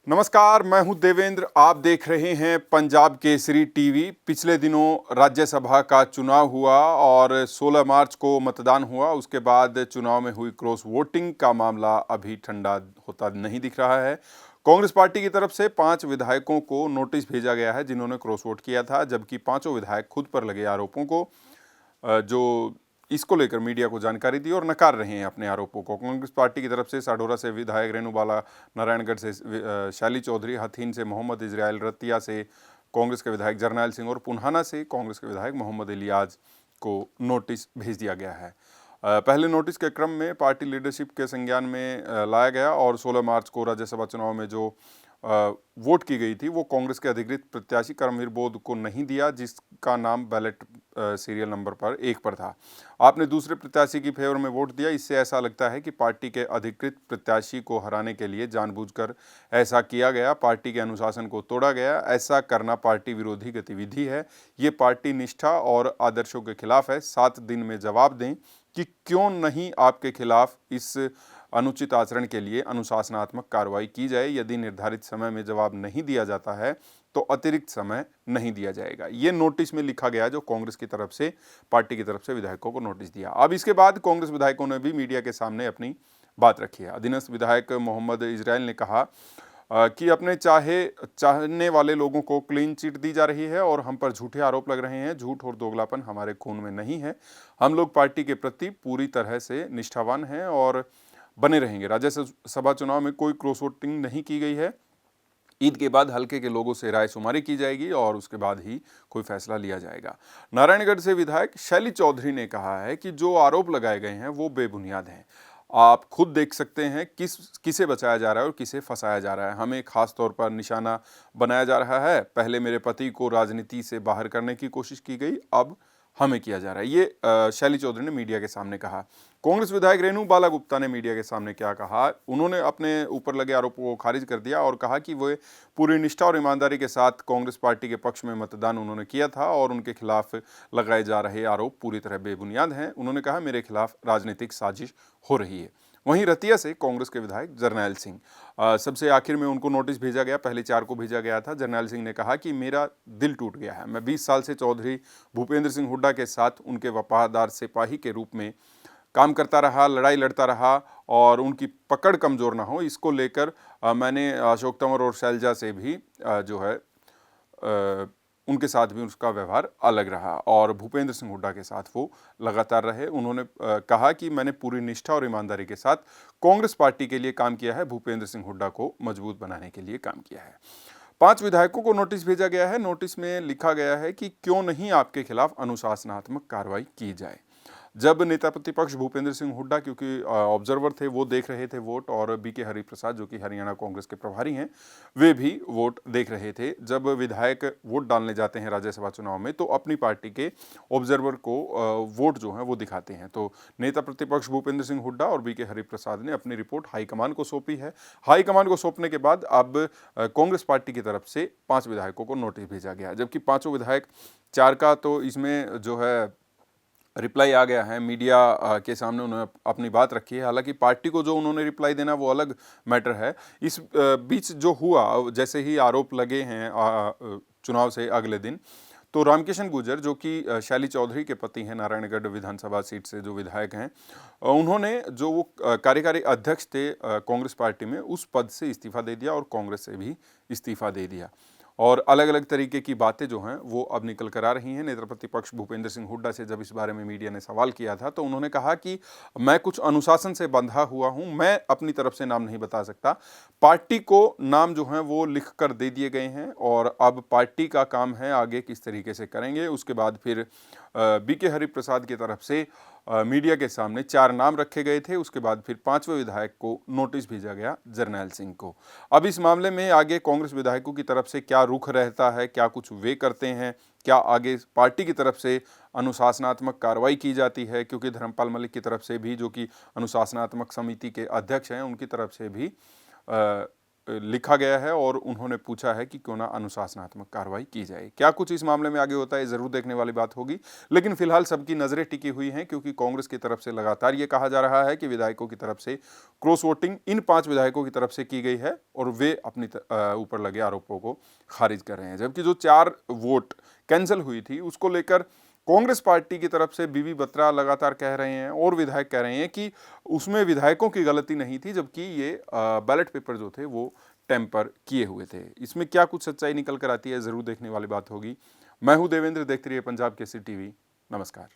नमस्कार, मैं हूं देवेंद्र। आप देख रहे हैं पंजाब केसरी टीवी। पिछले दिनों राज्यसभा का चुनाव हुआ और 16 मार्च को मतदान हुआ। उसके बाद चुनाव में हुई क्रॉस वोटिंग का मामला अभी ठंडा होता नहीं दिख रहा है। कांग्रेस पार्टी की तरफ से 5 विधायकों को नोटिस भेजा गया है जिन्होंने क्रॉस वोट किया था, जबकि पांचों विधायक खुद पर लगे आरोपों को जो इसको लेकर मीडिया को जानकारी दी और नकार रहे हैं अपने आरोपों को। कांग्रेस पार्टी की तरफ से साढौरा से विधायक रेणुबाला, नारायणगढ़ से शैली चौधरी, हथीन से मोहम्मद इजराइल, रतिया से कांग्रेस के विधायक जरनैल सिंह और पुन्हाना से कांग्रेस के विधायक मोहम्मद इलियास को नोटिस भेज दिया गया है। पहले नोटिस के क्रम में पार्टी लीडरशिप के संज्ञान में लाया गया और 16 मार्च को राज्यसभा चुनाव में जो वोट की गई थी वो कांग्रेस के अधिकृत प्रत्याशी कर्मवीर बोध को नहीं दिया, जिसका नाम बैलेट सीरियल नंबर पर 1 पर था। आपने दूसरे प्रत्याशी की फेवर में वोट दिया। इससे ऐसा लगता है कि पार्टी के अधिकृत प्रत्याशी को हराने के लिए जानबूझकर ऐसा किया गया। पार्टी के अनुशासन को तोड़ा गया। ऐसा करना पार्टी विरोधी गतिविधि है। ये पार्टी निष्ठा और आदर्शों के खिलाफ है। 7 दिन में जवाब दें कि क्यों नहीं आपके खिलाफ इस अनुचित आचरण के लिए अनुशासनात्मक कार्रवाई की जाए। यदि निर्धारित समय में जवाब नहीं दिया जाता है तो अतिरिक्त समय नहीं दिया जाएगा। ये नोटिस में लिखा गया जो कांग्रेस की तरफ से, पार्टी की तरफ से विधायकों को नोटिस दिया। अब इसके बाद कांग्रेस विधायकों ने भी मीडिया के सामने अपनी बात रखी है। अधीनस्थ विधायक मोहम्मद इजराइल ने कहा कि अपने चाहने वाले लोगों को क्लीन चिट दी जा रही है और हम पर झूठे आरोप लग रहे हैं। झूठ और दोगलापन हमारे खून में नहीं है। हम लोग पार्टी के प्रति पूरी तरह से निष्ठावान हैं और बने रहेंगे। राज्यसभा चुनाव में कोई क्रॉस वोटिंग नहीं की गई है। ईद के बाद हल्के के लोगों से रायशुमारी की जाएगी और उसके बाद ही कोई फैसला लिया जाएगा। नारायणगढ़ से विधायक शैली चौधरी ने कहा है कि जो आरोप लगाए गए हैं वो बेबुनियाद हैं। आप खुद देख सकते हैं किसे बचाया जा रहा है और किसे फंसाया जा रहा है। हमें खास तौर पर निशाना बनाया जा रहा है। पहले मेरे पति को राजनीति से बाहर करने की कोशिश की गई, अब हमें किया जा रहा है। ये शैली चौधरी ने मीडिया के सामने कहा। कांग्रेस विधायक रेणुबाला गुप्ता ने मीडिया के सामने क्या कहा, उन्होंने अपने ऊपर लगे आरोपों को खारिज कर दिया और कहा कि वे पूरी निष्ठा और ईमानदारी के साथ कांग्रेस पार्टी के पक्ष में मतदान उन्होंने किया था और उनके खिलाफ लगाए जा रहे आरोप पूरी तरह बेबुनियाद हैं। उन्होंने कहा मेरे खिलाफ राजनीतिक साजिश हो रही है। वहीं रतिया से कांग्रेस के विधायक जरनैल सिंह, सबसे आखिर में उनको नोटिस भेजा गया, पहले 4 को भेजा गया था। जरनैल सिंह ने कहा कि मेरा दिल टूट गया है। मैं 20 साल से चौधरी भूपेंद्र सिंह हुड्डा के साथ उनके वफादार सिपाही के रूप में काम करता रहा, लड़ाई लड़ता रहा और उनकी पकड़ कमज़ोर ना हो, इसको लेकर मैंने अशोक तंवर और शैलजा से भी जो है उनके साथ भी उसका व्यवहार अलग रहा और भूपेंद्र सिंह हुड्डा के साथ वो लगातार रहे। उन्होंने कहा कि मैंने पूरी निष्ठा और ईमानदारी के साथ कांग्रेस पार्टी के लिए काम किया है, भूपेंद्र सिंह हुड्डा को मजबूत बनाने के लिए काम किया है। 5 विधायकों को नोटिस भेजा गया है। नोटिस में लिखा गया है कि क्यों नहीं आपके खिलाफ अनुशासनात्मक कार्रवाई की जाए। जब नेता प्रतिपक्ष भूपेंद्र सिंह हुड्डा, क्योंकि ऑब्जर्वर थे, वो देख रहे थे वोट, और बीके हरिप्रसाद जो कि हरियाणा कांग्रेस के प्रभारी हैं, वे भी वोट देख रहे थे। जब विधायक वोट डालने जाते हैं राज्यसभा चुनाव में तो अपनी पार्टी के ऑब्जर्वर को वोट जो है वो दिखाते हैं। तो नेता प्रतिपक्ष भूपेंद्र सिंह हुड्डा और बीके हरिप्रसाद ने अपनी रिपोर्ट हाईकमान को सौंपी है। हाईकमान को सौंपने के बाद अब कांग्रेस पार्टी की तरफ से 5 विधायकों को नोटिस भेजा गया, जबकि पांचों विधायक, 4 का तो इसमें जो है रिप्लाई आ गया है। मीडिया के सामने उन्होंने अपनी बात रखी है। हालांकि पार्टी को जो उन्होंने रिप्लाई देना वो अलग मैटर है। इस बीच जो हुआ, जैसे ही आरोप लगे हैं चुनाव से अगले दिन, तो रामकिशन गुर्जर जो कि शैली चौधरी के पति हैं, नारायणगढ़ विधानसभा सीट से जो विधायक हैं, उन्होंने जो वो कार्यकारी अध्यक्ष थे कांग्रेस पार्टी में, उस पद से इस्तीफा दे दिया और कांग्रेस से भी इस्तीफा दे दिया। और अलग अलग तरीके की बातें जो हैं वो अब निकल कर आ रही हैं। नेता प्रतिपक्ष भूपेंद्र सिंह हुड्डा से जब इस बारे में मीडिया ने सवाल किया था तो उन्होंने कहा कि मैं कुछ अनुशासन से बंधा हुआ हूं, मैं अपनी तरफ से नाम नहीं बता सकता। पार्टी को नाम जो हैं वो लिख कर दे दिए गए हैं और अब पार्टी का काम है आगे किस तरीके से करेंगे। उसके बाद फिर बीके हरिप्रसाद की तरफ से मीडिया के सामने 4 नाम रखे गए थे। उसके बाद फिर 5वें विधायक को नोटिस भेजा गया, जरनैल सिंह को। अब इस मामले में आगे कांग्रेस विधायकों की तरफ से क्या रुख रहता है, क्या कुछ वे करते हैं, क्या आगे पार्टी की तरफ से अनुशासनात्मक कार्रवाई की जाती है, क्योंकि धर्मपाल मलिक की तरफ से भी, जो कि अनुशासनात्मक समिति के अध्यक्ष हैं, उनकी तरफ से भी लिखा गया है और उन्होंने पूछा है कि क्यों ना अनुशासनात्मक कार्रवाई की जाए। क्या कुछ इस मामले में आगे होता है जरूर देखने वाली बात होगी, लेकिन फिलहाल सबकी नजरें टिकी हुई हैं क्योंकि कांग्रेस की तरफ से लगातार ये कहा जा रहा है कि विधायकों की तरफ से क्रॉस वोटिंग इन 5 विधायकों की तरफ से की गई है और वे अपनी ऊपर लगे आरोपों को खारिज कर रहे हैं। जबकि जो 4 वोट कैंसिल हुई थी उसको लेकर कांग्रेस पार्टी की तरफ से बीबी बत्रा लगातार कह रहे हैं और विधायक कह रहे हैं कि उसमें विधायकों की गलती नहीं थी, जबकि ये बैलेट पेपर जो थे वो टेम्पर किए हुए थे। इसमें क्या कुछ सच्चाई निकल कर आती है जरूर देखने वाली बात होगी। मैं हूं देवेंद्र, देखते रहिए पंजाब केसरी टीवी। नमस्कार।